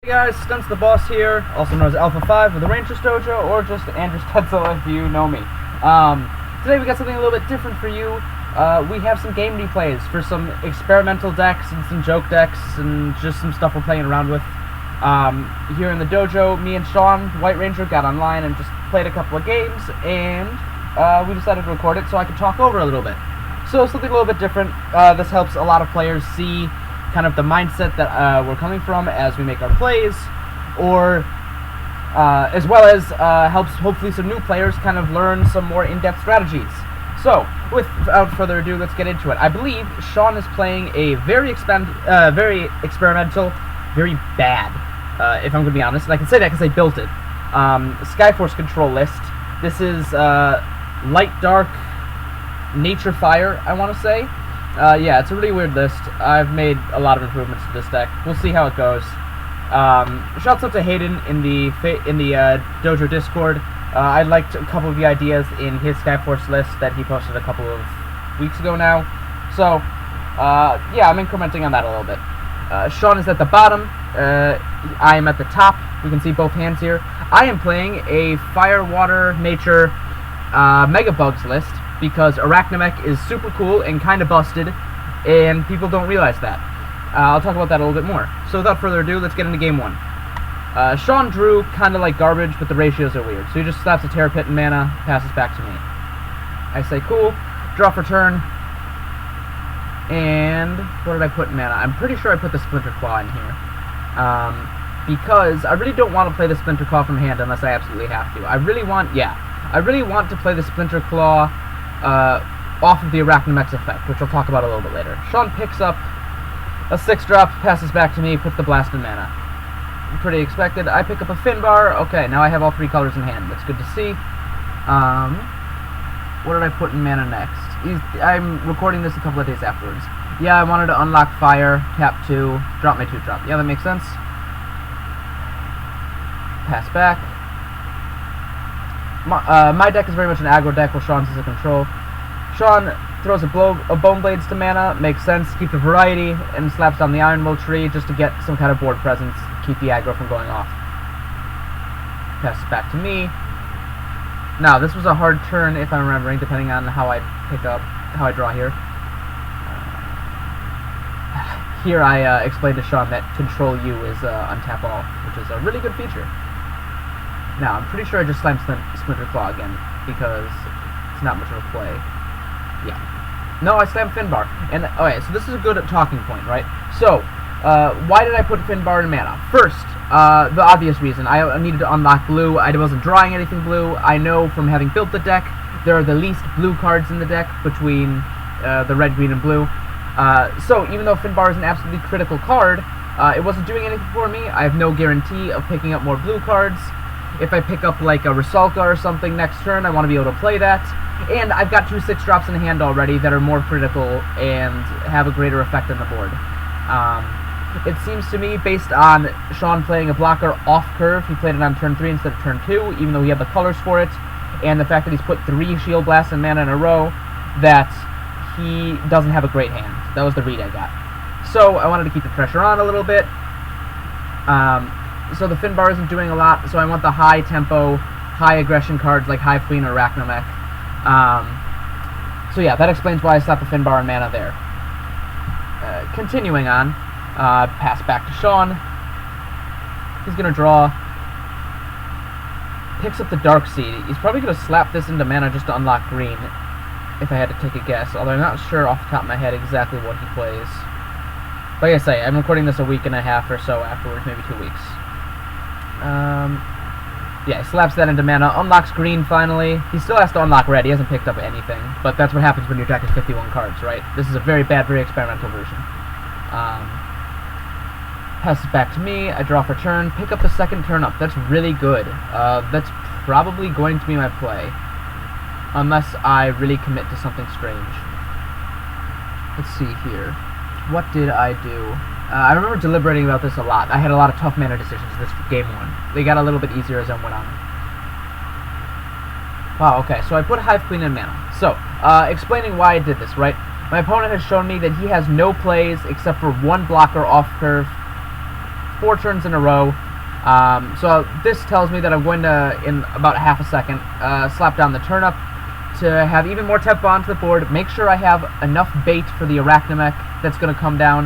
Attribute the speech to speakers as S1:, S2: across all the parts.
S1: Hey guys, Stunts the Boss here, also known as Alpha 5 of the Rangers Dojo, or just Andrew Stetzel if you know me. Today we got something a little bit different for you. We have some game replays for some experimental decks and some joke decks and just some stuff we're playing around with. Here in the dojo, me and Sean, White Ranger, got online and just played a couple of games, and we decided to record it so I could talk over a little bit. So something a little bit different. This helps a lot of players see kind of the mindset that we're coming from as we make our plays, or as well as helps hopefully some new players kind of learn some more in-depth strategies. So, without further ado, let's get into it. I believe Sean is playing a very experimental, very bad, if I'm going to be honest, and I can say that because I built it, Skyforce control list. This is light, dark, nature, fire, I want to say. Yeah, it's a really weird list. I've made a lot of improvements to this deck. We'll see how it goes. Shouts out to Hayden in the Dojo Discord. I liked a couple of the ideas in his Skyforce list that he posted a couple of weeks ago now. So, yeah, I'm incrementing on that a little bit. Sean is at the bottom. I am at the top. We can see both hands here. I am playing a Fire, Water, Nature, Megabugs list, because Arachnomech is super cool and kind of busted, and people don't realize that. I'll talk about that a little bit more. So without further ado, let's get into game one. Sean drew kind of like garbage, but the ratios are weird. So he just slaps a Terror Pit and mana, passes back to me. I say, cool, draw for turn, and what did I put in mana? I'm pretty sure I put the Splinter Claw in here. Because I really don't want to play the Splinter Claw from hand unless I absolutely have to. I really want to play the Splinter Claw off of the Arachnomech's effect, which I'll talk about a little bit later. Sean picks up a 6-drop, passes back to me, puts the blast in mana. Pretty expected. I pick up a Finbar. Okay, now I have all 3 colors in hand. That's good to see. What did I put in mana next? I'm recording this a couple of days afterwards. Yeah, I wanted to unlock Fire, tap 2, drop my 2-drop. Yeah, that makes sense. Pass back. My deck is very much an aggro deck, while Sean's is a control. Sean throws a Bone Blades to mana, makes sense, keeps a variety, and slaps down the Iron Will tree just to get some kind of board presence, keep the aggro from going off. Passes back to me. Now, this was a hard turn, if I'm remembering, depending on how I draw here. Here I explained to Sean that Control U is untap all, which is a really good feature. Now, I'm pretty sure I just slammed Splinter Claw again, because it's not much of a play. Yeah. No, I slammed Finbar. And, okay, so this is a good talking point, right? So, why did I put Finbar in mana? First, the obvious reason. I needed to unlock blue. I wasn't drawing anything blue. I know from having built the deck, there are the least blue cards in the deck between the red, green, and blue. So, even though Finbar is an absolutely critical card, it wasn't doing anything for me. I have no guarantee of picking up more blue cards. If I pick up like a Rusalka or something next turn, I want to be able to play that. And I've got 2 6-drops in hand already that are more critical and have a greater effect on the board. It seems to me, based on Sean playing a blocker off curve, he played it on turn 3 instead of turn 2, even though he had the colors for it, and the fact that he's put 3 Shield Blasts and mana in a row, that he doesn't have a great hand. That was the read I got. So I wanted to keep the pressure on a little bit. So the Finbar isn't doing a lot, so I want the high tempo, high aggression cards like Hive Queen or Arachnomech. So yeah, that explains why I slapped the Finbar and mana there. Continuing on, pass back to Sean. He's gonna draw. Picks up the Dark Seed. He's probably gonna slap this into mana just to unlock green, if I had to take a guess, although I'm not sure off the top of my head exactly what he plays. Like I say, I'm recording this a week and a half or so afterwards, maybe 2 weeks. Yeah, he slaps that into mana, unlocks green finally. He still has to unlock red, he hasn't picked up anything, but that's what happens when your deck is 51 cards, right? This is a very bad, very experimental version. Passes back to me, I draw for turn, pick up the 2nd turn up. That's really good. That's probably going to be my play, unless I really commit to something strange. Let's see here. What did I do? I remember deliberating about this a lot. I had a lot of tough mana decisions this game 1. They got a little bit easier as I went on. Wow, okay, so I put Hive Queen in mana. So, explaining why I did this, right? My opponent has shown me that he has no plays except for 1 blocker off curve 4 turns in a row. So this tells me that I'm going to, in about half a second, slap down the turnip to have even more tempo onto the board. Make sure I have enough bait for the Arachnamech that's going to come down.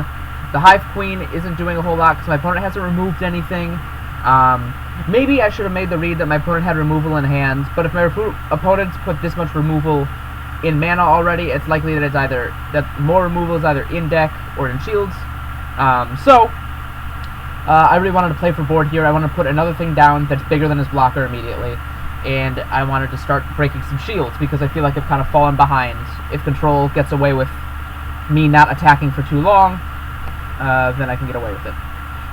S1: The Hive Queen isn't doing a whole lot because my opponent hasn't removed anything. Maybe I should have made the read that my opponent had removal in hand, but if my opponent's put this much removal in mana already, it's likely that more removal is either in deck or in shields. I really wanted to play for board here. I wanted to put another thing down that's bigger than his blocker immediately, and I wanted to start breaking some shields because I feel like I've kind of fallen behind. If control gets away with me not attacking for too long, then I can get away with it.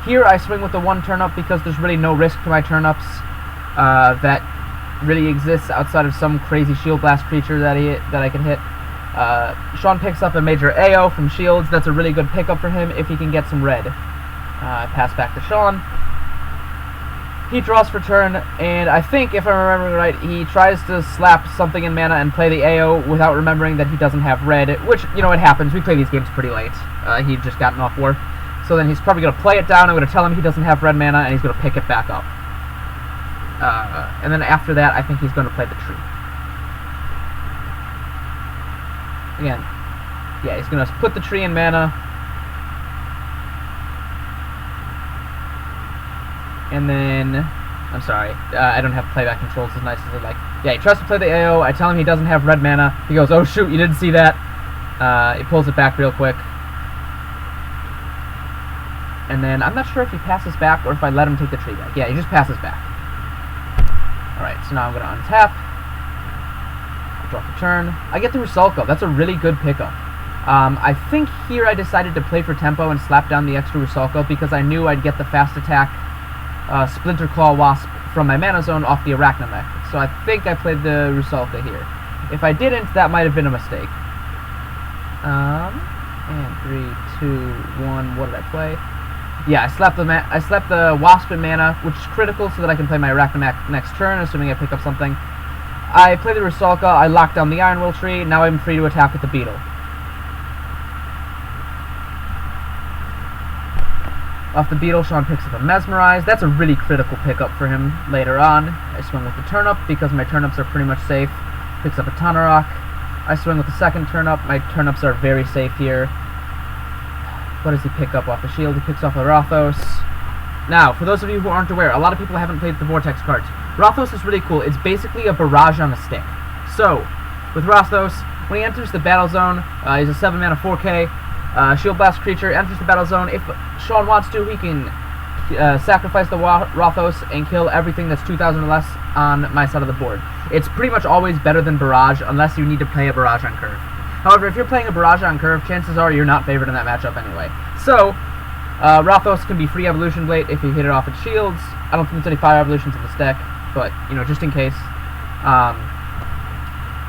S1: Here I swing with the 1 turnip because there's really no risk to my turnips that really exists outside of some crazy Shield Blast creature that I can hit. Sean picks up a major AO from shields. That's a really good pickup for him if he can get some red. I pass back to Sean. He draws for turn, and I think, if I'm remembering right, he tries to slap something in mana and play the AO without remembering that he doesn't have red, which, you know, it happens. We play these games pretty late. He'd just gotten off work. So then he's probably going to play it down. I'm going to tell him he doesn't have red mana, and he's going to pick it back up. And then after that, I think he's going to play the tree. Again, yeah, he's going to put the tree in mana. And then, I'm sorry, I don't have playback controls as nice as I'd like. Yeah, he tries to play the AO. I tell him he doesn't have red mana. He goes, oh shoot, you didn't see that. He pulls it back real quick. And then, I'm not sure if he passes back or if I let him take the tree back. Yeah, he just passes back. Alright, so now I'm going to untap. Draw for turn. I get the Rusalka. That's a really good pickup. I think here I decided to play for tempo and slap down the extra Rusalka because I knew I'd get the fast attack Splinter Claw Wasp from my mana zone off the Arachnamech. So I think I played the Rusalka here. If I didn't, that might have been a mistake. And 3, 2, 1, what did I play? Yeah, I slapped the Wasp in mana, which is critical so that I can play my Arachnamech next turn, assuming I pick up something. I play the Rusalka, I lock down the Iron Will tree, now I'm free to attack with the Beetle. Off the Beetle, Sean picks up a Mesmerize. That's a really critical pickup for him later on. I swing with the Turnip because my turnips are pretty much safe. Picks up a Tanarok. I swing with the second turnip. My turnips are very safe here. What does he pick up off the shield? He picks off a Rothos. Now, for those of you who aren't aware, a lot of people haven't played the Vortex cards. Rothos is really cool. It's basically a barrage on a stick. So, with Rothos, when he enters the battle zone, he's a 7-mana 4K Shield Blast creature, enters the battle zone. If Sean wants to, he can sacrifice the Rothos and kill everything that's 2,000 or less on my side of the board. It's pretty much always better than Barrage, unless you need to play a Barrage on curve. However, if you're playing a Barrage on curve, chances are you're not favored in that matchup anyway. So, Rothos can be free Evolution Blade if you hit it off its shields. I don't think there's any fire evolutions in this deck, but, you know, just in case.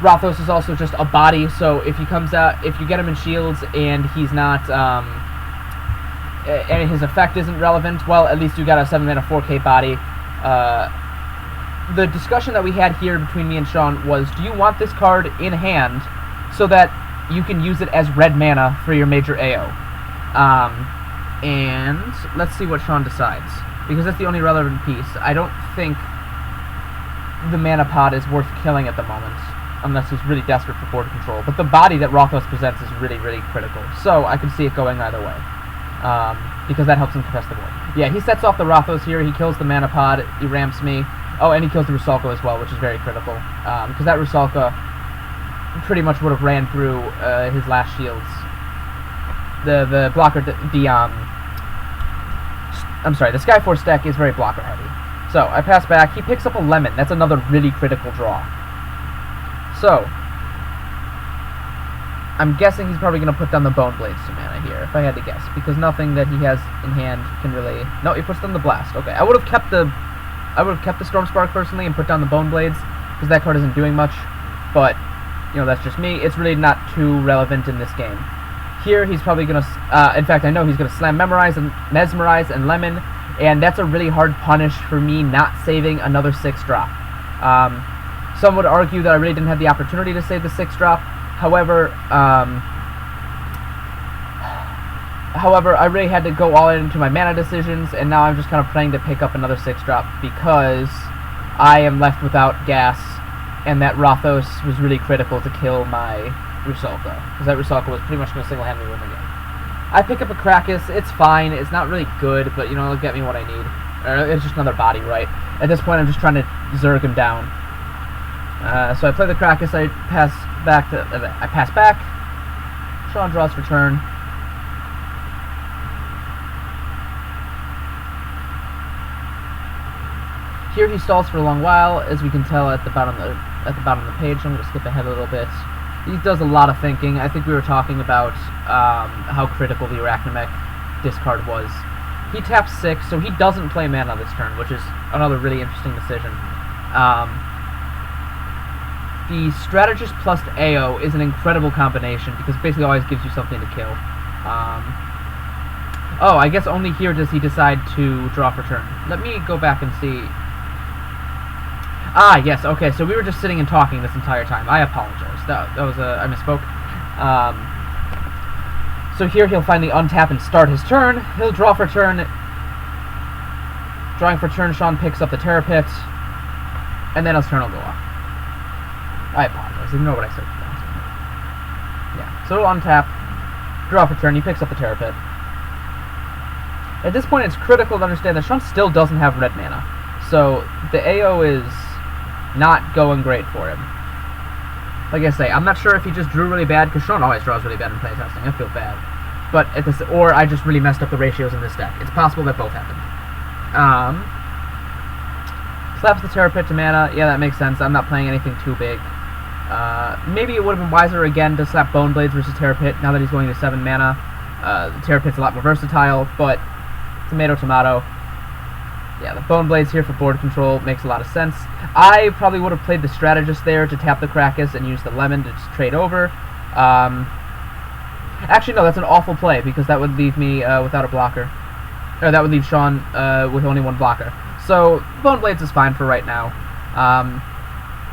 S1: Rothos is also just a body, so if he comes out, if you get him in shields and he's not, and his effect isn't relevant, well, at least you got a 7-mana 4K body. The discussion that we had here between me and Sean was, do you want this card in hand so that you can use it as red mana for your major AO? And let's see what Sean decides, because that's the only relevant piece. I don't think the mana pod is worth killing at the moment, unless he's really desperate for board control. But the body that Rothos presents is really, really critical. So I can see it going either way, because that helps him contest the board. Yeah, he sets off the Rothos here. He kills the mana pod. He ramps me. Oh, and he kills the Rusalka as well, which is very critical, because that Rusalka pretty much would have ran through his last shields. The blocker, I'm sorry, the Skyforce deck is very blocker heavy. So I pass back. He picks up a Lemon. That's another really critical draw. So I'm guessing he's probably going to put down the Bone Blades to mana here, if I had to guess, because nothing that he has in hand can really. No, he puts down the Blast. Okay, I would have kept the Storm Spark personally and put down the Bone Blades, because that card isn't doing much. But you know, that's just me. It's really not too relevant in this game. Here, he's probably going to, in fact, I know he's going to slam Mesmerize and Lemon, and that's a really hard punish for me not saving another 6-drop. Some would argue that I really didn't have the opportunity to save the 6-drop. However, However, I really had to go all into my mana decisions, and now I'm just kind of praying to pick up another 6-drop because I am left without gas, and that Rathos was really critical to kill my Rusalka, because that Rusalka was pretty much going to single-handedly win the game. I pick up a Krakus. It's fine. It's not really good, but, you know, it'll get me what I need. It's just another body, right? At this point, I'm just trying to Zerg him down. So I play the Krakus. I pass back. Sean draws for turn. Here he stalls for a long while, as we can tell at the bottom of the page. I'm going to skip ahead a little bit. He does a lot of thinking. I think we were talking about how critical the Arachnomech discard was. He taps 6, so he doesn't play mana this turn, which is another really interesting decision. The Strategist plus AO is an incredible combination, because it basically always gives you something to kill. Oh, I guess only here does he decide to draw for turn. Let me go back and see. Ah, yes, okay, so we were just sitting and talking this entire time. I apologize. That was I misspoke. So here he'll finally untap and start his turn. He'll draw for turn. Drawing for turn, Sean picks up the Terror Pit, and then his turn will go off. I apologize. Ignore what I said. Yeah, so he'll untap, draw for turn, he picks up the Terror Pit. At this point, it's critical to understand that Sean still doesn't have red mana, so the AO is not going great for him. Like I say, I'm not sure if he just drew really bad, because Sean always draws really bad in playtesting. I feel bad. But at this, or I just really messed up the ratios in this deck. It's possible that both happened. Slaps the Terror Pit to mana. Yeah, that makes sense. I'm not playing anything too big. Maybe it would have been wiser again to slap Bone Blades versus Terror Pit now that he's going to 7 mana. The Terror Pit's a lot more versatile, but tomato, tomato. Yeah, the Bone Blades here for board control makes a lot of sense. I probably would have played the Strategist there to tap the Krakus and use the Lemon to just trade over. Actually, no, that's an awful play, because that would leave me without a blocker. Or that would leave Sean with only 1 blocker. So, Bone Blades is fine for right now.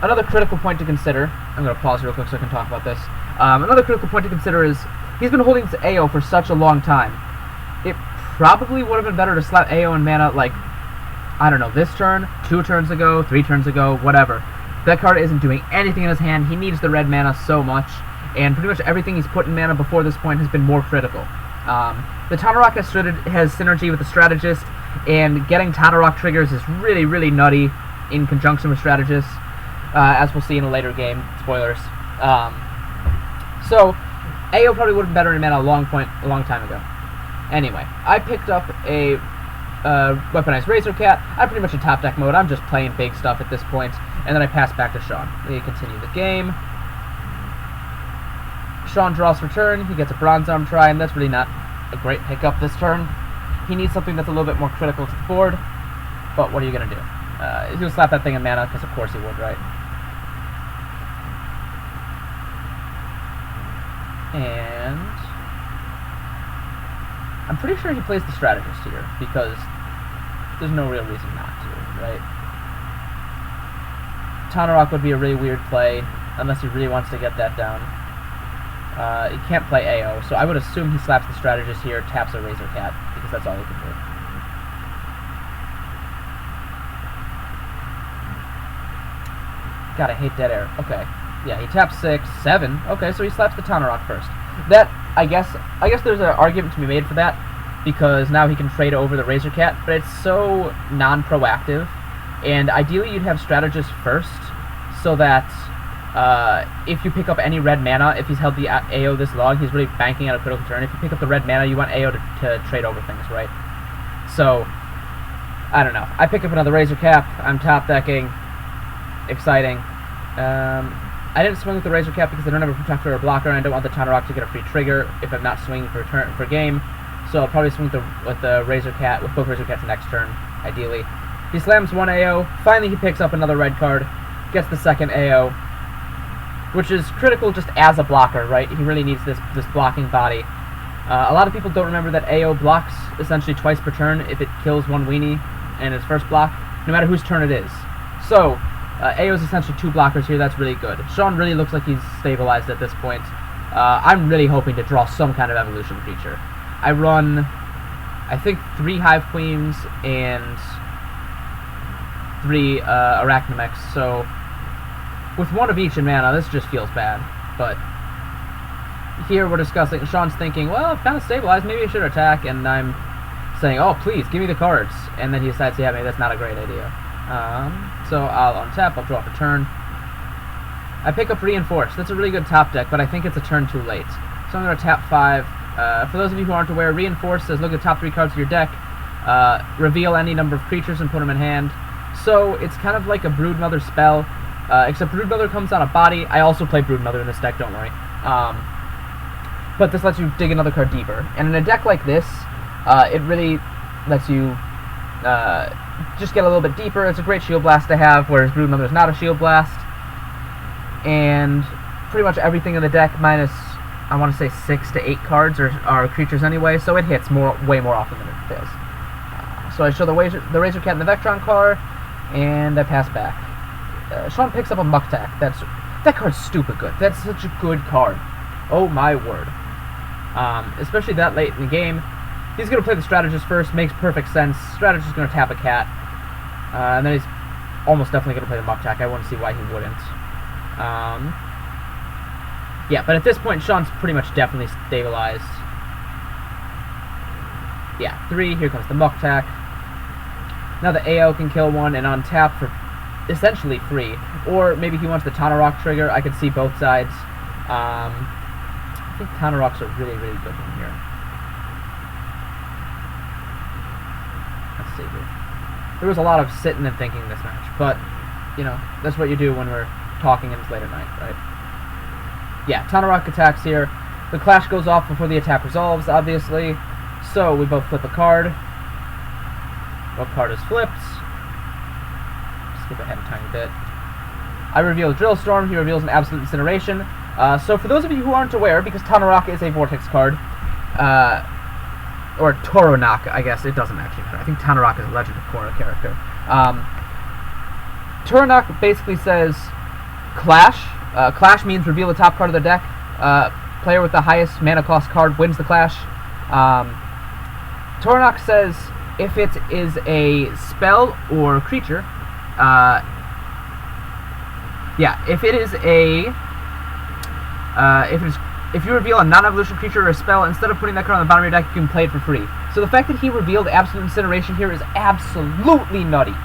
S1: Another critical point to consider, I'm going to pause real quick so I can talk about this. Another critical point to consider is, he's been holding this AO for such a long time. It probably would have been better to slap AO and mana, like, I don't know, this turn, 2 turns ago, 3 turns ago, whatever. That card isn't doing anything in his hand. He needs the red mana so much, and pretty much everything he's put in mana before this point has been more critical. The Tanarok has synergy with the Strategist, and getting Tanarok triggers is really, really nutty in conjunction with Strategist, as we'll see in a later game. Spoilers. So, AO probably would have been better in mana a long time ago. Anyway, I picked up a weaponized Razor Cat. I'm pretty much in top deck mode. I'm just playing big stuff at this point, and then I pass back to Sean. We continue the game. Sean draws for turn. He gets a Bronze Arm Try, and that's really not a great pickup this turn. He needs something that's a little bit more critical to the board, but what are you going to do? He'll slap that thing in mana, because of course he would, right? And I'm pretty sure he plays the Strategist here, because there's no real reason not to, right? Tanarok would be a really weird play, unless he really wants to get that down. He can't play AO, so I would assume he slaps the Strategist here, taps a Razor Cat, because that's all he can do. God, I hate dead air. Okay. Yeah, he taps 6, 7. Okay, so he slaps the Tanarok first. That, I guess there's an argument to be made for that, because now he can trade over the Razor Cat, but it's so non-proactive, and ideally you'd have Strategist first, so that if you pick up any red mana, if he's held the AO this long, he's really banking out a critical turn. If you pick up the red mana, you want AO to trade over things, right? So, I don't know. I pick up another Razor Cap, I'm top decking, exciting. I didn't swing with the Razor Cap because I don't have a Protector or Blocker, and I don't want the Tanarok to get a free trigger if I'm not swinging for game. So I'll probably swing with the Razor Cat, with both Razor Cats next turn, ideally. He slams 1 AO. Finally, he picks up another red card, gets the second AO, which is critical just as a blocker, right? He really needs this blocking body. A lot of people don't remember that AO blocks essentially twice per turn if it kills 1 weenie in its first block, no matter whose turn it is. So, AO is essentially 2 blockers here. That's really good. Sean really looks like he's stabilized at this point. I'm really hoping to draw some kind of evolution creature. I run, I think, 3 Hive Queens and 3 Arachnomechs, so with 1 of each in mana, this just feels bad. But here we're discussing, Sean's thinking, well, I've kind of stabilized, maybe I should attack, and I'm saying, oh, please, give me the cards. And then he decides, yeah, maybe that's not a great idea. So I'll untap, I'll draw for turn. I pick up Reinforce. That's a really good top deck, but I think it's a turn too late. So I'm going to tap 5. For those of you who aren't aware, Reinforce says look at the top 3 cards of your deck, reveal any number of creatures and put them in hand. So it's kind of like a Broodmother spell, except Broodmother comes on a body. I also play Broodmother in this deck, don't worry. But this lets you dig another card deeper. And in a deck like this, it really lets you just get a little bit deeper. It's a great Shield Blast to have, whereas Broodmother is not a Shield Blast. And pretty much everything in the deck, minus, I want to say 6 to 8 cards, are creatures anyway, so it hits way more often than it fails. So I show the Razor Cat and the Vectron card, and I pass back. Sean picks up a Muktak. That card's stupid good. That's such a good card. Oh my word. Especially that late in the game. He's going to play the Strategist first, makes perfect sense. Strategist is going to tap a cat, and then he's almost definitely going to play the Muktak. I wouldn't see why he wouldn't. Yeah, but at this point, Sean's pretty much definitely stabilized. Yeah, 3, here comes the Muktak. Now the AO can kill 1 and untap for essentially free. Or maybe he wants the Tanarok trigger. I could see both sides. I think Tanarok's a really, really good one here. Let's see here. There was a lot of sitting and thinking this match, but, you know, that's what you do when we're talking and it's late at night, right? Yeah, Tanarok attacks here. The Clash goes off before the attack resolves, obviously. So we both flip a card. What card is flipped? Skip ahead a tiny bit. I reveal Drillstorm. He reveals an Absolute Incineration. So for those of you who aren't aware, because Tanarok is a Vortex card, or Toronok, I guess, it doesn't actually matter. I think Tanarok is a Legend of Korra character. Toronok basically says Clash. Clash means reveal the top card of the deck. Player with the highest mana cost card wins the Clash. Toronok says if it is a spell or creature, if it is a if you reveal a non-evolution creature or a spell, instead of putting that card on the bottom of your deck, you can play it for free. So the fact that he revealed Absolute Incineration here is absolutely nutty.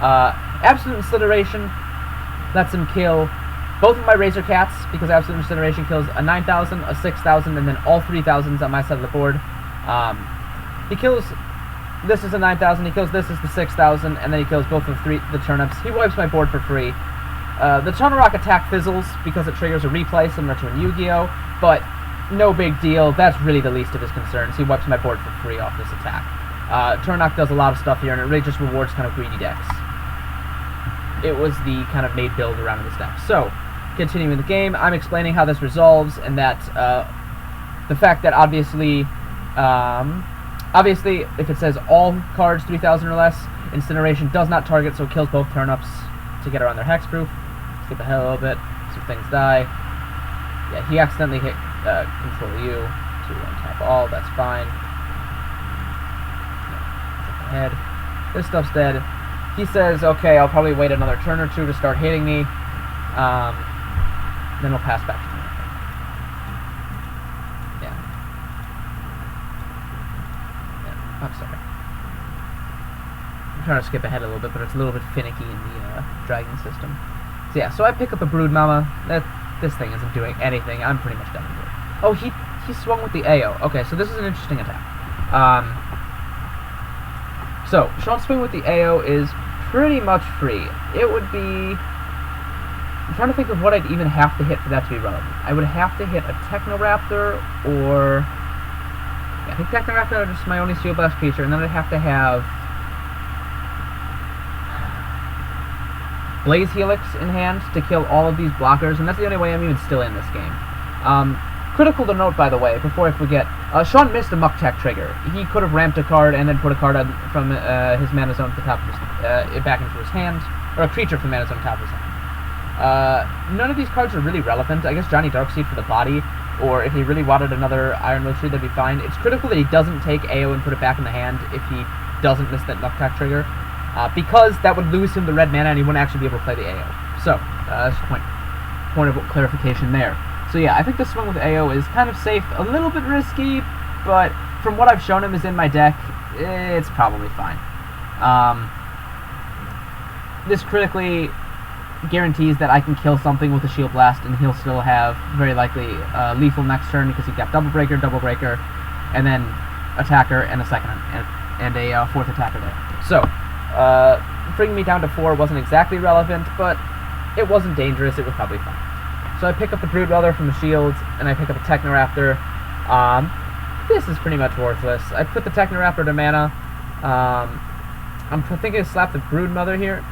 S1: Absolute Incineration lets him kill both of my Razor Cats, because Absolute Incineration kills a 9,000, a 6,000, and then all 3,000s on my side of the board. He kills this is a 9,000, he kills this is the 6,000, and then he kills both of the turnips. He wipes my board for free. The Tanarok attack fizzles because it triggers a replay similar to in Yu-Gi-Oh!, but no big deal. That's really the least of his concerns. He wipes my board for free off this attack. Toronok does a lot of stuff here, and it really just rewards kind of greedy decks. It was the kind of made build around this deck. So, continuing the game, I'm explaining how this resolves, and that the fact that obviously, if it says all cards 3,000 or less, Incineration does not target, so it kills both turnips to get around their hexproof. Skip ahead a little bit, some things die. Yeah, he accidentally hit Control U to untap all, that's fine. Skip ahead. This stuff's dead. He says, okay, I'll probably wait another turn or two to start hitting me. Then we'll pass back to him. Yeah. I'm sorry. I'm trying to skip ahead a little bit, but it's a little bit finicky in the dragon system. So yeah, so I pick up a Brood Mama. This thing isn't doing anything. I'm pretty much done with it. Oh, he swung with the AO. Okay, so this is an interesting attack. So, Sean's swing with the AO is pretty much free. It would be... I'm trying to think of what I'd even have to hit for that to be relevant. I would have to hit a Technoraptor, or... Yeah, I think Technoraptor is just my only Steel Blast creature, and then I'd have to have... Blaze Helix in hand to kill all of these blockers, and that's the only way I'm even still in this game. Critical to note, by the way, before I forget, Sean missed a Muktak trigger. He could have ramped a card and then put a card from his mana zone to the top of his, back into his hand, or a creature from mana zone to the top of his hand. None of these cards are really relevant. I guess Johnny Darkseid for the body, or if he really wanted another Iron Will Tree, that'd be fine. It's critical that he doesn't take AO and put it back in the hand if he doesn't miss that Nuktak trigger, because that would lose him the red mana and he wouldn't actually be able to play the AO. So, that's a point of clarification there. So yeah, I think the swing with AO is kind of safe, a little bit risky, but from what I've shown him is in my deck, it's probably fine. This critically guarantees that I can kill something with a Shield Blast, and he'll still have, very likely, lethal next turn, because he's got Double Breaker, and then Attacker, and a second, and a fourth attacker there. So, bringing me down to 4 wasn't exactly relevant, but it wasn't dangerous, it was probably fine. So I pick up the Broodmother from the shields, and I pick up a Technoraptor. This is pretty much worthless. I put the Technoraptor to mana. I'm thinking to slap the Broodmother here.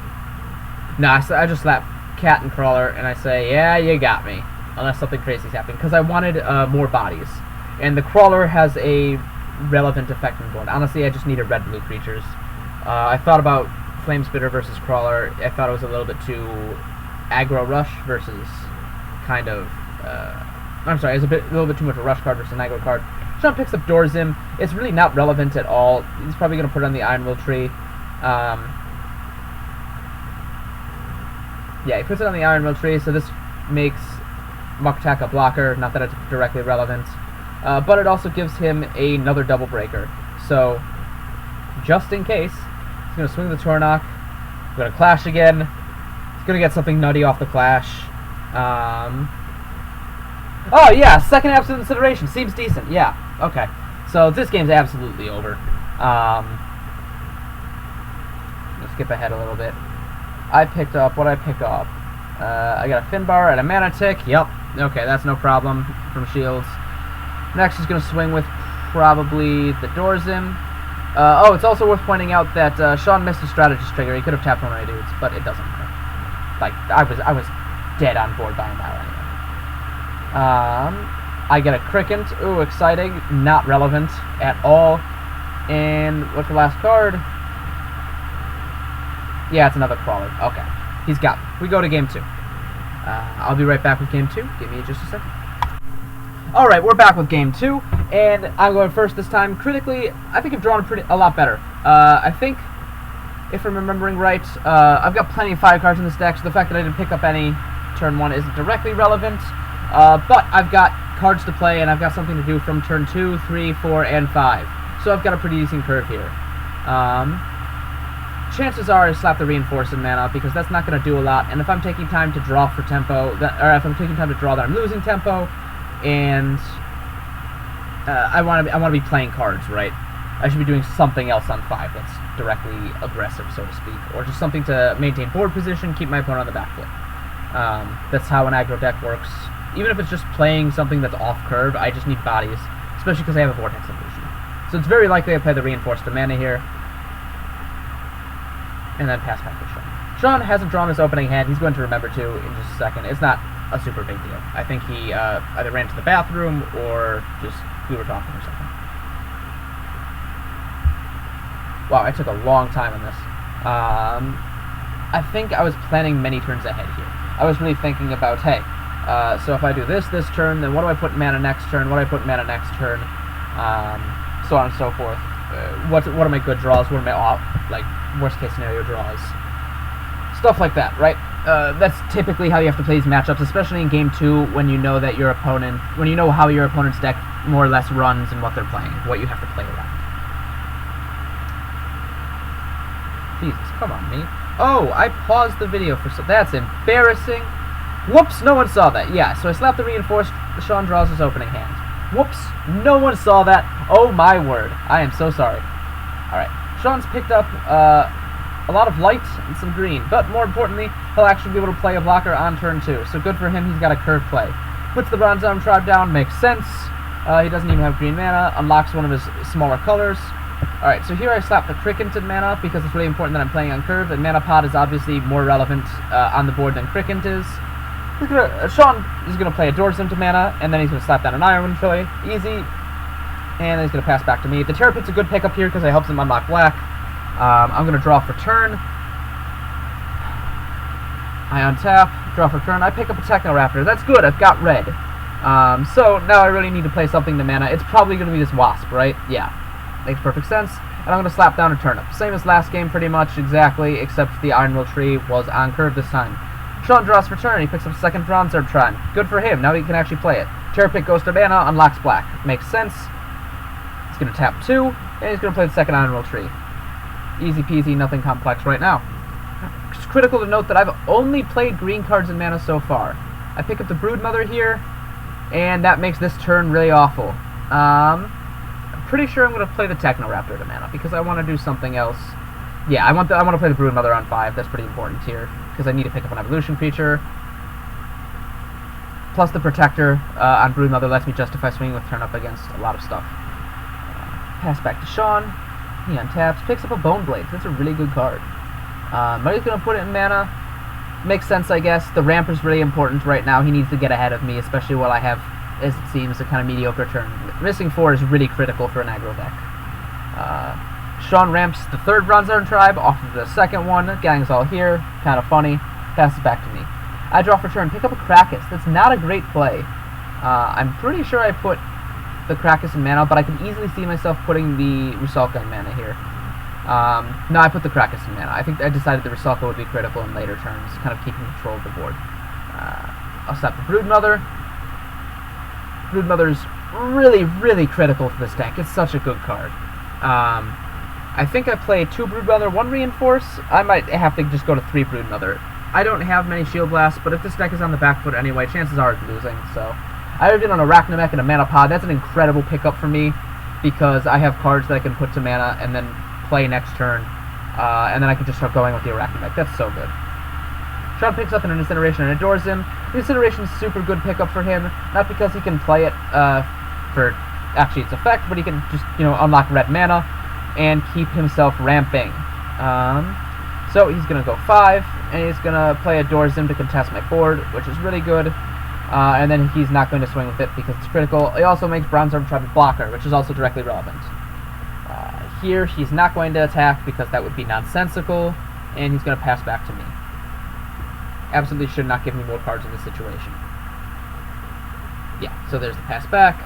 S1: Nah, I just slap Cat and Crawler, and I say, yeah, you got me. Unless something crazy's happening, because I wanted more bodies. And the Crawler has a relevant effect on the board. Honestly, I just needed red-blue creatures. I thought about Flamespitter versus Crawler. I thought it was a little bit too aggro rush versus kind of... I'm sorry, it's a little bit too much of a rush card versus an aggro card. Sean picks up Dorzim. It's really not relevant at all. He's probably going to put it on the Iron Will Tree. Yeah, he puts it on the Iron Will Tree, so this makes Muck Attack a blocker. Not that it's directly relevant. But it also gives him another Double Breaker. So, just in case, he's going to swing the Tornok. He's going to Clash again. He's going to get something nutty off the Clash. Oh, yeah, second Absolute Incineration. Seems decent. Yeah, okay. So, this game's absolutely over. Let's skip ahead a little bit. I picked up, what I pick up? I got a Finbar and a Mana Tick. Yep. Okay, that's no problem from shields. Next, he's going to swing with probably the Dorzim. Oh, it's also worth pointing out that Sean missed a Strategist trigger. He could have tapped one of my dudes, but it doesn't matter. Like, I was dead on board by a mile anyway. I get a Cricket. Ooh, exciting. Not relevant at all. And what's the last card? Yeah, it's another Crawler. Okay. He's got me. We go to game 2. I'll be right back with game 2. Give me just a second. Alright, we're back with game 2, and I'm going first this time. Critically, I think I've drawn a lot better. I think, if I'm remembering right, I've got plenty of 5 cards in this deck, so the fact that I didn't pick up any turn 1 isn't directly relevant. But I've got cards to play, and I've got something to do from turn 2, 3, 4, and 5. So I've got a pretty decent curve here. Chances are I slap the Reinforcing mana, because that's not going to do a lot, and if I'm taking time to draw for tempo, or if I'm taking time to draw, then I'm losing tempo, and I want to be playing cards, right? I should be doing something else on 5 that's directly aggressive, so to speak, or just something to maintain board position, keep my opponent on the back foot. That's how an aggro deck works. Even if it's just playing something that's off curve, I just need bodies, especially because I have a Vortex Illusion. So it's very likely I play the Reinforced mana here, and then pass back to Sean. Sean hasn't drawn his opening hand. He's going to remember to in just a second. It's not a super big deal. I think he either ran to the bathroom or just we were talking or something. Wow, I took a long time on this. I think I was planning many turns ahead here. I was really thinking about, hey, so if I do this turn, then what do I put in mana next turn? What do I put in mana next turn? So on and so forth. What are my good draws? What are my worst case scenario draws? Stuff like that, right? That's typically how you have to play these matchups, especially in game 2 when you know that when you know how your opponent's deck more or less runs and what they're playing, what you have to play around. Jesus, come on, me. Oh, I paused the video for that's embarrassing. Whoops, no one saw that. Yeah, so I slapped the Reinforced. Sean draws his opening hand. Whoops, no one saw that. Oh my word, I am so sorry. Alright, Sean's picked up a lot of light and some green, but more importantly, he'll actually be able to play a blocker on turn 2, so good for him, he's got a curve play. Puts the Bronze Arm Tribe down, makes sense. He doesn't even have green mana, unlocks one of his smaller colors. Alright, so here I slap the Crickented mana, because it's really important that I'm playing on curve, and Mana Pod is obviously more relevant on the board than Crickent is. Sean is going to play a Dorzim to mana, and then he's going to slap down an Iron Tree, easy, and then he's going to pass back to me. The Terror Pit's a good pickup here, because it helps him unlock black. I'm going to draw for turn. I untap, draw for turn. I pick up a Technoraptor. That's good, I've got red. So now I really need to play something to mana. It's probably going to be this Wasp, right? Yeah. Makes perfect sense. And I'm going to slap down a Turnip. Same as last game, pretty much, exactly, except the Iron Will Tree was on curve this time. Sean draws for turn. He picks up a second Bronze Herb Shrine. Good for him. Now he can actually play it. Terror Pit goes to mana, unlocks black. Makes sense. He's going to tap 2, and he's going to play the second Iron Will Tree. Easy peasy, nothing complex right now. It's critical to note that I've only played green cards in mana so far. I pick up the Broodmother here, and that makes this turn really awful. I'm pretty sure I'm going to play the Technoraptor to mana, because I want to do something else. Yeah, I want to play the Broodmother on 5. That's pretty important here, because I need to pick up an evolution creature. Plus the Protector on Broodmother lets me justify swinging with Turnip against a lot of stuff. Pass back to Sean. He untaps, picks up a Bone Blade. That's a really good card. But he's going to put it in mana. Makes sense, I guess. The Ramper's really important right now. He needs to get ahead of me, especially while I have, as it seems, a kind of mediocre turn. Missing 4 is really critical for an aggro deck. Sean ramps the third Bronze Iron Tribe off of the second one. Gang's all here. Kind of funny. Passes back to me. I draw for turn. Pick up a Krakus. That's not a great play. I'm pretty sure I put the Krakus in mana, but I can easily see myself putting the Rusalka in mana here. No, I put the Krakus in mana. I think I decided the Rusalka would be critical in later turns, kind of keeping control of the board. I'll stop the Broodmother. Broodmother's really, really critical for this deck. It's such a good card. I think I play 2 Broodmother, 1 Reinforce. I might have to just go to 3 Broodmother. I don't have many Shield Blasts, but if this deck is on the back foot anyway, chances are it's losing, so... I have an Arachnamech and a Mana Pod. That's an incredible pickup for me, because I have cards that I can put to mana and then play next turn, and then I can just start going with the Arachnamech. That's so good. Sean picks up an Incineration and adores him. The Incineration is a super good pickup for him, not because he can play it for actually its effect, but he can just, unlock red mana and keep himself ramping. So he's going to go 5, and he's going to play Adores Him to contest my board, which is really good. And then he's not going to swing with it because it's critical. He also makes Bronze Herb Tribe a blocker, which is also directly relevant. Here, he's not going to attack because that would be nonsensical, and he's going to pass back to me. Absolutely should not give me more cards in this situation. Yeah, so there's the pass back.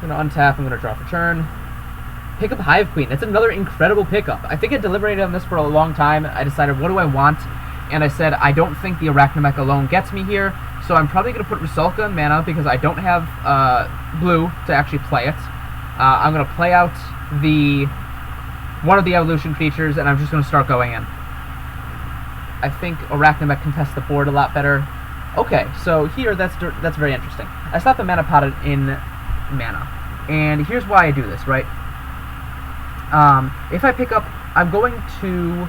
S1: I'm going to untap, I'm going to draw for turn. Pick up Hive Queen. That's another incredible pickup. I think I deliberated on this for a long time. I decided, what do I want? And I said, I don't think the Arachnamech alone gets me here, so I'm probably going to put Rusalka in mana because I don't have blue to actually play it. I'm going to play out one of the evolution creatures, and I'm just going to start going in. I think Arachnamech contests the board a lot better. Okay, so here, that's very interesting. I stopped the Mana Pod in mana, and here's why I do this, right? If I pick up, I'm going to...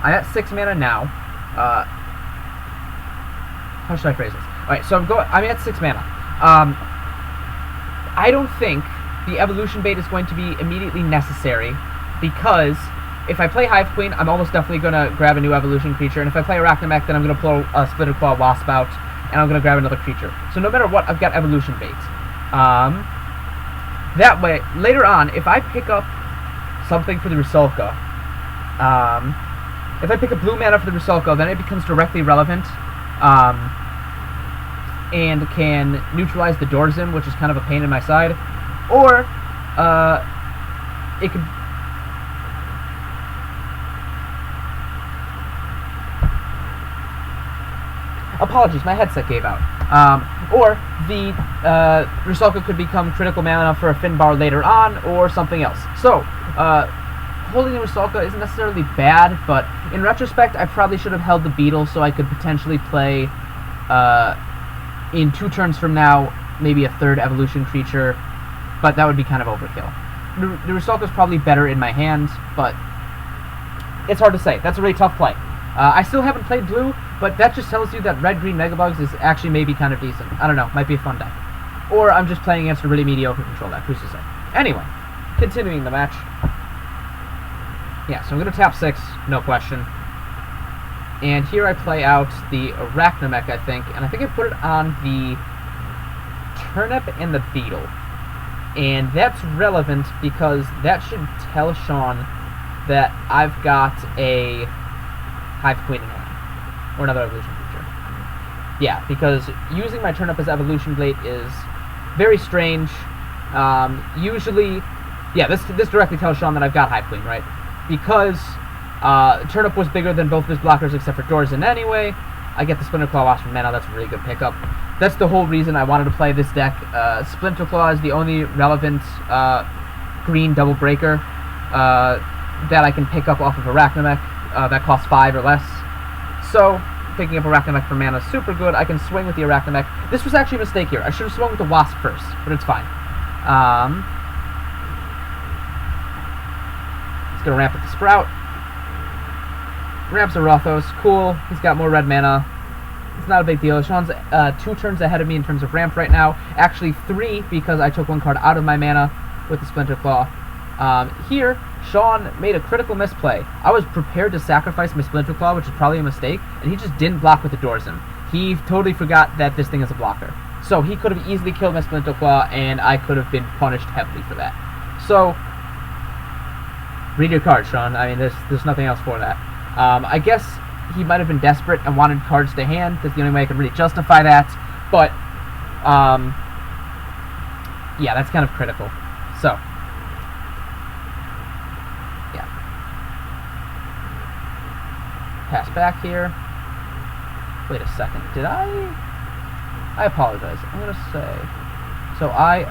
S1: I'm at 6 mana now. How should I phrase this? Alright, so I'm at 6 mana. I don't think the evolution bait is going to be immediately necessary, because if I play Hive Queen, I'm almost definitely going to grab a new evolution creature, and if I play Arachnamech, then I'm going to pull a Splitter Claw Wasp out, and I'm going to grab another creature. So no matter what, I've got evolution bait. That way, later on, if I pick up something for the Rusalka, if I pick up blue mana for the Rusalka, then it becomes directly relevant, and can neutralize the Dorzim, which is kind of a pain in my side, or it could... Apologies, my headset gave out. Or the Rusalka could become critical mana for a Finbar later on, or something else. So, holding the Rusalka isn't necessarily bad, but in retrospect, I probably should have held the Beetle so I could potentially play, in 2 turns from now, maybe a 3rd evolution creature, but that would be kind of overkill. The Rusalka is probably better in my hand, but it's hard to say. That's a really tough play. I still haven't played blue, but that just tells you that red-green Megabugs is actually maybe kind of decent. I don't know, might be a fun deck. Or I'm just playing against a really mediocre control deck, who's to say. Anyway, continuing the match. Yeah, so I'm going to tap 6, no question. And here I play out the Arachnamech, I think, and I think I put it on the Turnip and the Beetle. And that's relevant because that should tell Sean that I've got a Hive Queen in hand, or another evolution creature. Yeah, because using my turnip as Evolution Blade is very strange. Usually, yeah, this directly tells Sean that I've got Hive Queen, right? Because turnip was bigger than both of his blockers except for Dorzen anyway. I get the Splinter Claw Wasp from mana. That's a really good pickup. That's the whole reason I wanted to play this deck. Splinter Claw is the only relevant green double breaker that I can pick up off of Arachnamech that costs 5 or less. So, picking up Arachnamech for mana is super good. I can swing with the Arachnamech. This was actually a mistake here. I should have swung with the Wasp first, but it's fine. He's going to ramp with the Sprout. Ramps a Rothos. Cool. He's got more red mana. It's not a big deal. Sean's 2 turns ahead of me in terms of ramp right now. Actually 3 because I took 1 card out of my mana with the Splinter Claw. Here, Sean made a critical misplay. I was prepared to sacrifice my Splinter Claw, which is probably a mistake, and he just didn't block with the Dorzen. He totally forgot that this thing is a blocker. So he could have easily killed my Splinter Claw, and I could have been punished heavily for that. So, read your cards, Sean. I mean, there's nothing else for that. I guess he might have been desperate and wanted cards to hand. That's the only way I can really justify that. But, yeah, that's kind of critical. So, yeah. Pass back here. Wait a second. Did I apologize. I'm going to say... So, I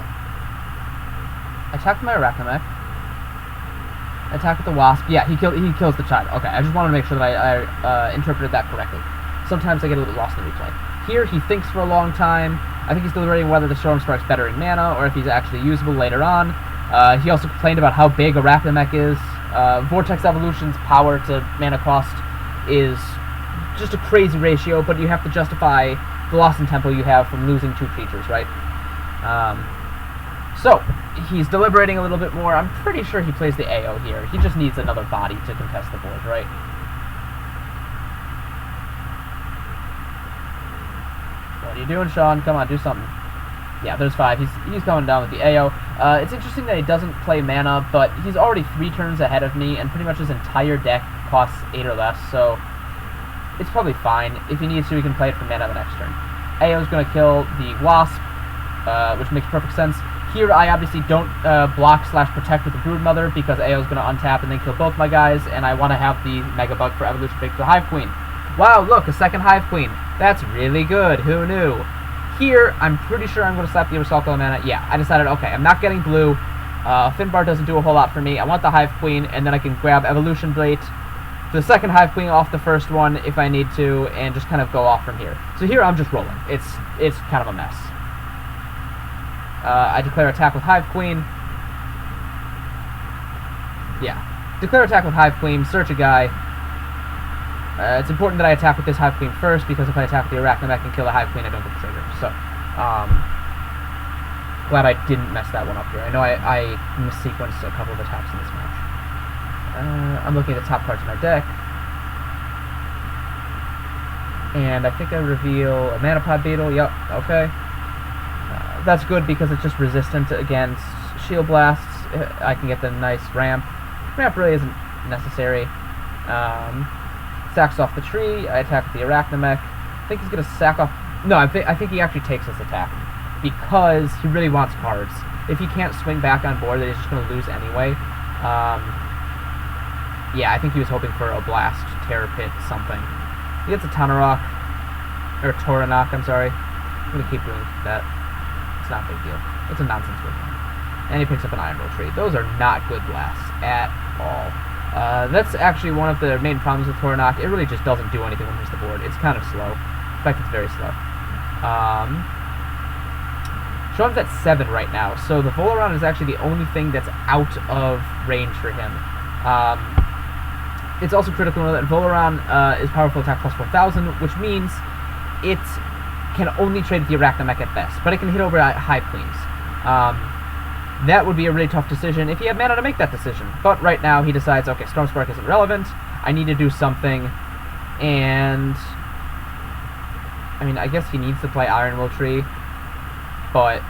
S1: attacked my Arachnamech. Attack with the Wasp. Yeah, he kills the child. Okay, I just wanted to make sure that I interpreted that correctly. Sometimes I get a little lost in the replay. Here, he thinks for a long time. I think he's deliberating whether the Storm Spark's better in mana or if he's actually usable later on. He also complained about how big Arachnamech is. Vortex Evolution's power to mana cost is just a crazy ratio, but you have to justify the loss in tempo you have from losing 2 creatures, right? So, he's deliberating a little bit more. I'm pretty sure he plays the AO here. He just needs another body to contest the board, right? What are you doing, Sean? Come on, do something. Yeah, there's 5. He's going down with the AO. It's interesting that he doesn't play mana, but he's already 3 turns ahead of me, and pretty much his entire deck costs 8 or less, so it's probably fine. If he needs to, he can play it for mana the next turn. AO's going to kill the Wasp, which makes perfect sense. Here, I obviously don't block/protect with the Broodmother because AO's going to untap and then kill both my guys, and I want to have the Megabug for Evolution Break to the Hive Queen. Wow, look, a second Hive Queen. That's really good. Who knew? Here, I'm pretty sure I'm going to slap the Resalto mana. Yeah, I decided, okay, I'm not getting blue. Finbar doesn't do a whole lot for me. I want the Hive Queen, and then I can grab Evolution Blade for the second Hive Queen off the first one if I need to, and just kind of go off from here. So here, I'm just rolling. It's kind of a mess. I declare attack with Hive Queen. Yeah. Declare attack with Hive Queen, search a guy. It's important that I attack with this Hive Queen first, because if I attack with the Arachnamech and kill the Hive Queen, I don't get the trigger. So, glad I didn't mess that one up here. I know I missequenced a couple of attacks in this match. I'm looking at the top cards of my deck. And I think I reveal a Manapod Beetle. Yep, okay. That's good because it's just resistant against Shield Blasts. I can get the nice ramp. Ramp really isn't necessary. Sacks off the tree. I attack with the Arachnamech. I think he's going to sack off... No, I think he actually takes this attack because he really wants cards. If he can't swing back on board, then he's just going to lose anyway. Yeah, I think he was hoping for a Blast, Terror Pit, something. He gets a Taunarock. Or Tauranok, I'm sorry. I'm going to keep doing that. It's not a big deal. It's a nonsense win. And he picks up an Iron Roll Tree. Those are not good blasts at all. That's actually one of the main problems with Tauranok. It really just doesn't do anything when it hits the board. It's kind of slow. In fact, it's very slow. Sean's at 7 right now, so the Volaron is actually the only thing that's out of range for him. It's also critical to know that Volaron is powerful attack plus 4,000, which means it can only trade with the Arachnamech at best, but it can hit over Hive Queens. That would be a really tough decision if he had mana to make that decision. But right now he decides, okay, Storm Spark isn't relevant, I need to do something, and I mean, I guess he needs to play Iron Will Tree, but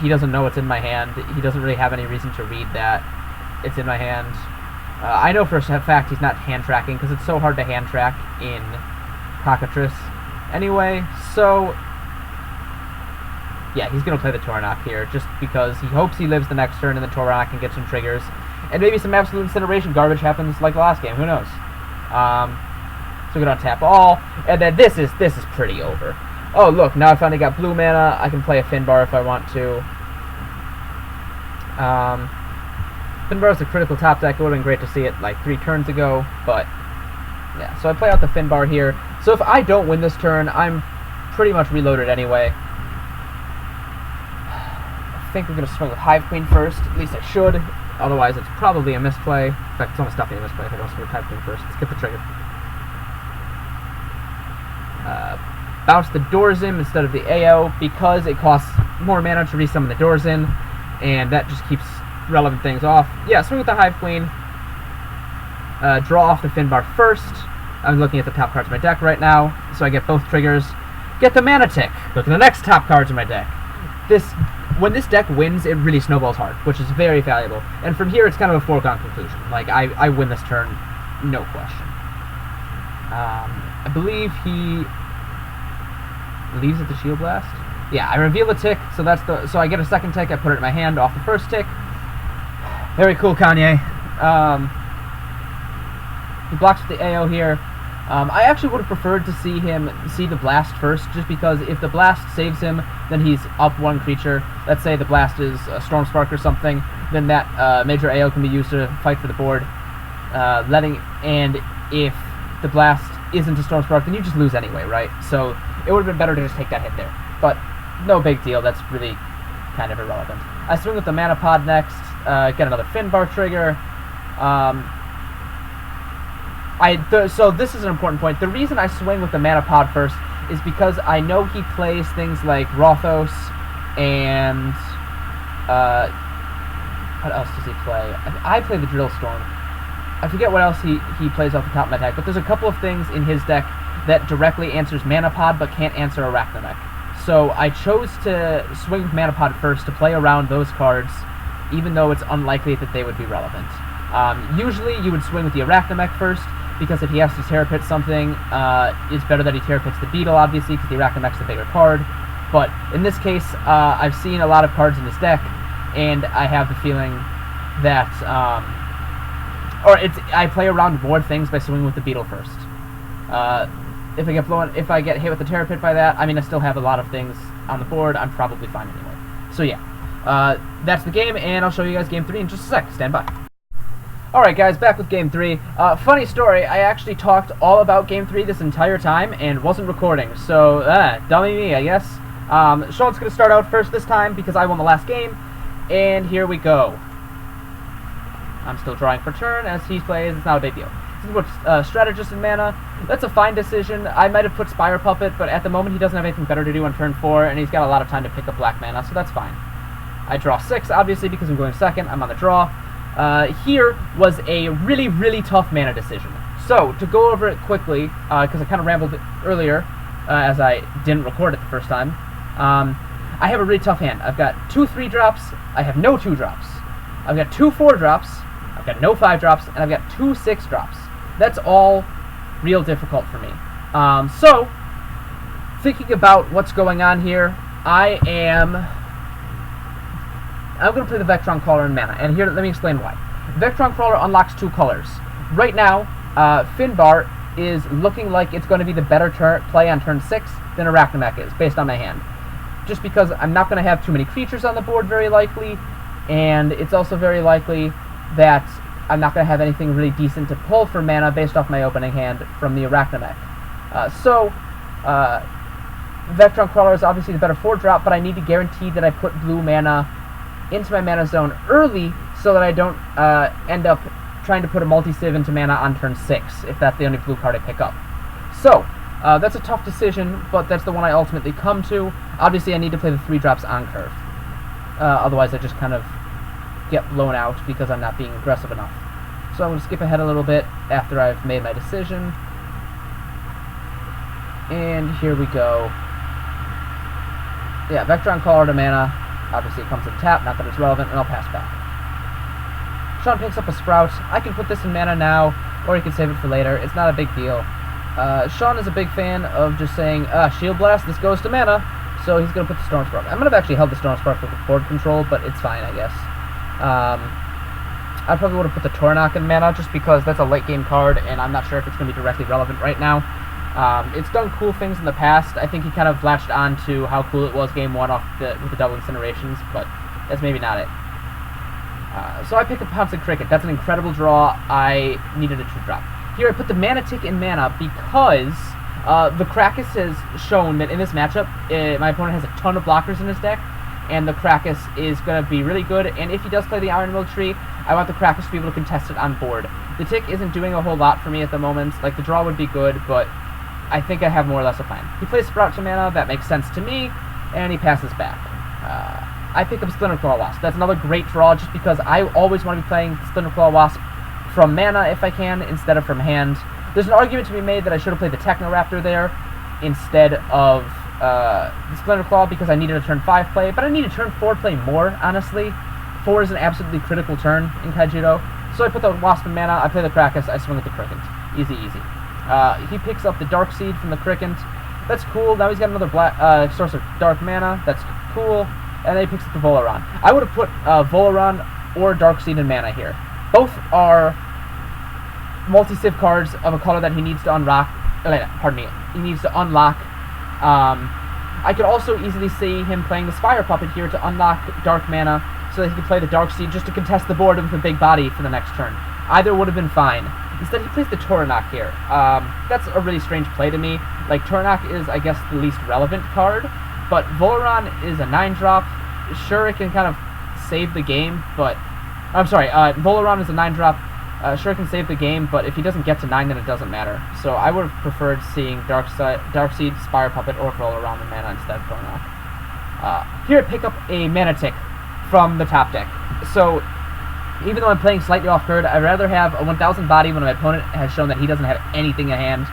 S1: he doesn't know it's in my hand. He doesn't really have any reason to read that it's in my hand. I know for a fact he's not hand tracking, because it's so hard to hand track in Cockatrice. Anyway, so yeah, he's going to play the Tornok here, just because he hopes he lives the next turn and the Tornok can get some triggers. And maybe some absolute incineration garbage happens like the last game, who knows. So we're going to tap all, and then this is pretty over. Oh, look, now I finally got blue mana. I can play a Finbar if I want to. Finbar is a critical top deck. It would have been great to see it like 3 turns ago, but yeah. So I play out the Finbar here. So if I don't win this turn, I'm pretty much reloaded anyway. I think we're going to swing with Hive Queen first. At least I should. Otherwise, it's probably a misplay. In fact, it's almost definitely a misplay if I don't swing with Hive Queen first. Let's get the trigger. Bounce the doors in instead of the AO because it costs more mana to resummon the doors in, and that just keeps relevant things off. Yeah, swing with the Hive Queen. Draw off the Finbar first. I'm looking at the top cards of my deck right now, so I get both triggers. Get the mana tick. Look at the next top cards in my deck. When this deck wins, it really snowballs hard, which is very valuable. And from here, it's kind of a foregone conclusion. Like, I win this turn, no question. I believe he leaves at the Shield Blast. Yeah, I reveal a tick, so so I get a second tick. I put it in my hand off the first tick. Very cool, Kanye. He blocks with the AO here. I actually would have preferred to see him see the blast first, just because if the blast saves him, then he's up 1 creature. Let's say the blast is a Storm Spark or something, then that major AO can be used to fight for the board. And if the blast isn't a Storm Spark, then you just lose anyway, right? So it would have been better to just take that hit there. But no big deal, that's really kind of irrelevant. I swing with the Mana Pod next, get another Finbar trigger. So this is an important point. The reason I swing with the Mana Pod first is because I know he plays things like Rothos and what else does he play? I play the Drill Storm. I forget what else he plays off the top of my deck, but there's a couple of things in his deck that directly answers Mana Pod but can't answer Arachnamech. So I chose to swing with Mana Pod first to play around those cards, even though it's unlikely that they would be relevant. Usually you would swing with the Arachnamech first, because if he has to Terra Pit something, it's better that he Terra Pits the Beetle, obviously, because the Arachnamech's the bigger card. But in this case, I've seen a lot of cards in this deck, and I have the feeling that, I play around board things by swinging with the Beetle first. If I get hit with the Terra Pit by that, I mean, I still have a lot of things on the board. I'm probably fine anyway. So yeah, that's the game, and I'll show you guys Game 3 in just a sec. Stand by. Alright guys, back with Game 3. Funny story, I actually talked all about Game 3 this entire time and wasn't recording, so, dummy me, I guess. Sean's going to start out first this time because I won the last game, and here we go. I'm still drawing for turn as he plays, it's not a big deal. This is what Strategist and Mana. That's a fine decision. I might have put Spire Puppet, but at the moment he doesn't have anything better to do on turn 4, and he's got a lot of time to pick up black mana, so that's fine. I draw 6, obviously, because I'm going second. I'm on the draw. Here was a really, really tough mana decision. So, to go over it quickly, because I kind of rambled earlier, as I didn't record it the first time, I have a really tough hand. I've got 2 3-drops, I have no 2-drops. I've got 2 4-drops, I've got no 5-drops, and I've got 2 6-drops. That's all real difficult for me. So, thinking about what's going on here, I'm going to play the Vectron Crawler in mana, and here, let me explain why. Vectron Crawler unlocks 2 colors. Right now, Finbar is looking like it's going to be the better play on turn 6 than Arachnamech is, based on my hand. Just because I'm not going to have too many creatures on the board, very likely, and it's also very likely that I'm not going to have anything really decent to pull for mana based off my opening hand from the Arachnamech. Vectron Crawler is obviously the better 4-drop, but I need to guarantee that I put blue mana into my mana zone early so that I don't end up trying to put a multi-civ into mana on turn 6, if that's the only blue card I pick up. So, that's a tough decision, but that's the one I ultimately come to. Obviously, I need to play the 3-drops on curve. Otherwise, I just kind of get blown out because I'm not being aggressive enough. So I'm going to skip ahead a little bit after I've made my decision. And here we go. Yeah, Vectron Crawler to mana. Obviously it comes in tap, not that it's relevant, and I'll pass back. Sean picks up a Sprout. I can put this in mana now, or he can save it for later. It's not a big deal. Sean is a big fan of just saying, Shield Blast, this goes to mana, so he's going to put the Storm Spark. I might have actually held the Storm Spark for board control, but it's fine, I guess. I probably would have put the Tornok in mana, just because that's a late game card, and I'm not sure if it's going to be directly relevant right now. It's done cool things in the past. I think he kind of latched on to how cool it was game 1 with the double incinerations, but that's maybe not it. So I picked up Pouncing Cricket. That's an incredible draw. I needed a 2-drop. Here I put the Mana Tick in mana because the Krakus has shown that in this matchup, my opponent has a ton of blockers in his deck, and the Krakus is going to be really good, and if he does play the Iron Will tree, I want the Krakus to be able to contest it on board. The Tick isn't doing a whole lot for me at the moment. Like, the draw would be good, but I think I have more or less a plan. He plays Sprout to mana, that makes sense to me, and he passes back. I pick up Splinter Claw Wasp. That's another great draw just because I always want to be playing Splinter Claw Wasp from mana if I can, instead of from hand. There's an argument to be made that I should have played the Technoraptor there instead of the Splinter Claw because I needed a turn 5 play, but I need a turn 4 play more, honestly. 4 is an absolutely critical turn in Kaijudo. So I put the Wasp in mana, I play the Krakus, I swing with the Cricket. Easy, easy. He picks up the Dark Seed from the Cricket. That's cool. Now he's got another source of dark mana. That's cool. And then he picks up the Volaron. I would have put Volaron or Dark Seed in mana here. Both are multi-civ cards of a color that he needs to unlock. Pardon me. He needs to unlock. I could also easily see him playing the Spire Puppet here to unlock dark mana so that he could play the Dark Seed just to contest the board with a big body for the next turn. Either would have been fine. Instead, he plays the Tornok here. That's a really strange play to me. Like, Tornok is, I guess, the least relevant card, but Volaron is a 9-drop. Sure, it can kind of save the game, but... I'm sorry, Volaron is a 9-drop. Sure, it can save the game, but if he doesn't get to 9, then it doesn't matter. So I would have preferred seeing Dark Seed, Spire Puppet, or Volaron in mana instead of Tornok. Here I pick up a Mana Tick from the top deck. So, even though I'm playing slightly off grid, I'd rather have a 1000 body when my opponent has shown that he doesn't have anything in hand,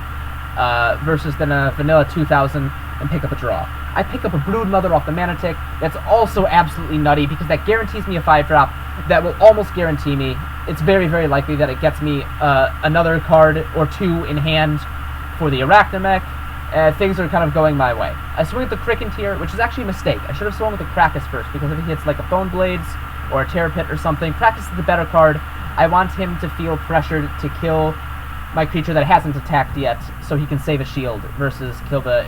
S1: versus than a vanilla 2000 and pick up a draw. I pick up a Broodmother off the Mana Tick. That's also absolutely nutty because that guarantees me a 5-drop that will almost guarantee me. It's very, very likely that it gets me another card or 2 in hand for the Arachnamech. Things are kind of going my way. I swing with the Cricket here, which is actually a mistake. I should have swung with the Krakus first because if he hits like a Bone Blades or a Terror Pit or something, Krakus is the better card. I want him to feel pressured to kill my creature that hasn't attacked yet so he can save a shield versus kill the...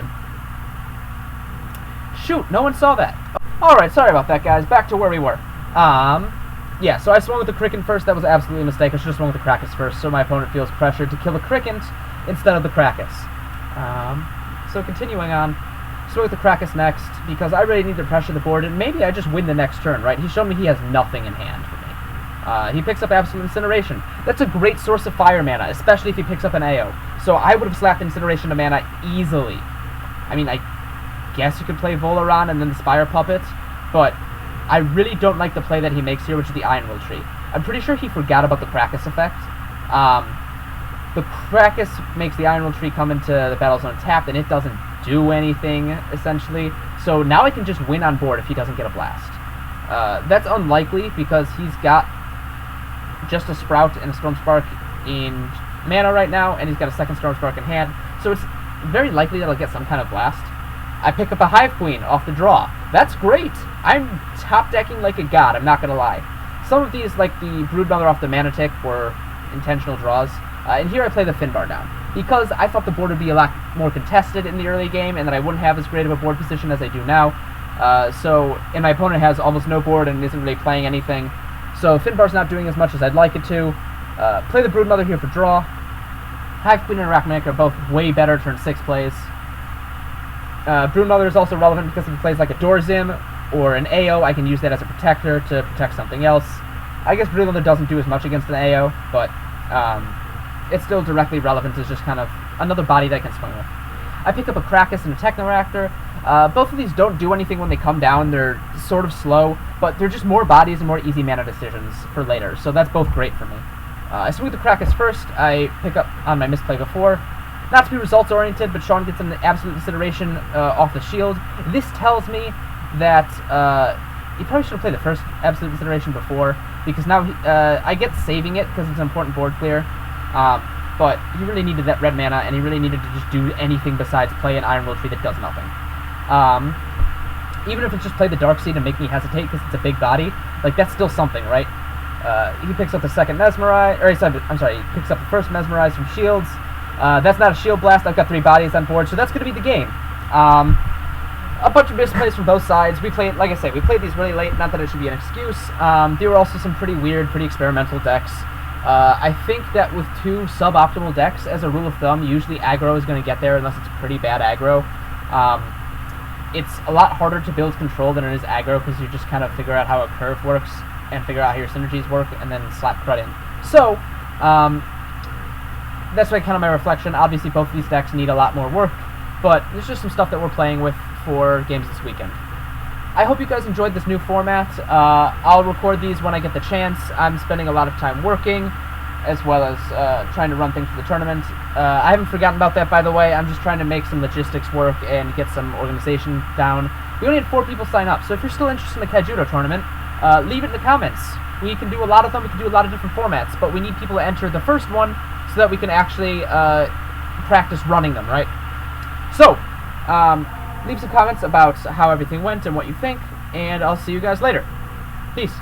S1: Shoot, no one saw that. Alright, sorry about that, guys. Back to where we were. Yeah, so I swung with the Cricket first. That was absolutely a mistake. I should have swung with the Krakus first so my opponent feels pressured to kill the Cricket instead of the Krakus. So continuing on, swing with the Krakus next because I really need to pressure the board and maybe I just win the next turn, right? He's shown me he has nothing in hand for me. He picks up Absolute Incineration. That's a great source of fire mana, especially if he picks up an AO. So I would have slapped Incineration to mana easily. I mean, I guess you could play Volaron and then the Spire Puppet, but I really don't like the play that he makes here, which is the Iron Will tree. I'm pretty sure he forgot about the Krakus effect. The Krakus makes the Iron Will tree come into the battle zone tapped, and it doesn't do anything, essentially. So now I can just win on board if he doesn't get a blast. That's unlikely because he's got just a Sprout and a Storm Spark in mana right now, and he's got a second Storm Spark in hand. So it's very likely that I'll get some kind of blast. I pick up a Hive Queen off the draw. That's great! I'm top-decking like a god, I'm not gonna lie. Some of these, like the Broodmother off the Mana Tick, were intentional draws. And here I play the Finbar down, because I thought the board would be a lot more contested in the early game, and that I wouldn't have as great of a board position as I do now. And my opponent has almost no board and isn't really playing anything. So Finbar's not doing as much as I'd like it to. Play the Broodmother here for draw. Hive Queen and Arachnamech are both way better turn 6 plays. Broodmother is also relevant because if he plays like a Dorzim or an AO, I can use that as a protector to protect something else. I guess Broodmother doesn't do as much against an AO, but it's still directly relevant as just kind of another body that I can swing with. I pick up a Krakus and a Technoraptor. Both of these don't do anything when they come down. They're sort of slow, but they're just more bodies and more easy mana decisions for later, so that's both great for me. I swing with the Krakus first. I pick up on my misplay before. Not to be results-oriented, but Sean gets an Absolute Incineration off the shield. This tells me that he probably should have played the first Absolute Incineration before, because now I get saving it because it's an important board clear. but he really needed that red mana, and he really needed to just do anything besides play an Iron Will Tree that does nothing. Even if it's just play the Dark Seed and make me hesitate because it's a big body, like, that's still something, right? He picks up the second Mesmerize, or I'm sorry, he picks up the first Mesmerize from Shields. That's not a Shield Blast. I've got 3 bodies on board, so that's going to be the game. A bunch of misplays from both sides. We played, like I say, we played these really late, not that it should be an excuse. There were also some pretty weird, pretty experimental decks. I think that with 2 suboptimal decks, as a rule of thumb, usually aggro is going to get there unless it's pretty bad aggro. It's a lot harder to build control than it is aggro, because you just kind of figure out how a curve works and figure out how your synergies work and then slap crud in. So, that's kind of my reflection. Obviously, both of these decks need a lot more work, but there's just some stuff that we're playing with for games this weekend. I hope you guys enjoyed this new format. I'll record these when I get the chance. I'm spending a lot of time working, as well as trying to run things for the tournament. I haven't forgotten about that, by the way. I'm just trying to make some logistics work and get some organization down. We only had 4 people sign up, so if you're still interested in the Kaijudo tournament, leave it in the comments. We can do a lot of them, we can do a lot of different formats, but we need people to enter the first one so that we can actually practice running them, right? So, leave some comments about how everything went and what you think, and I'll see you guys later. Peace.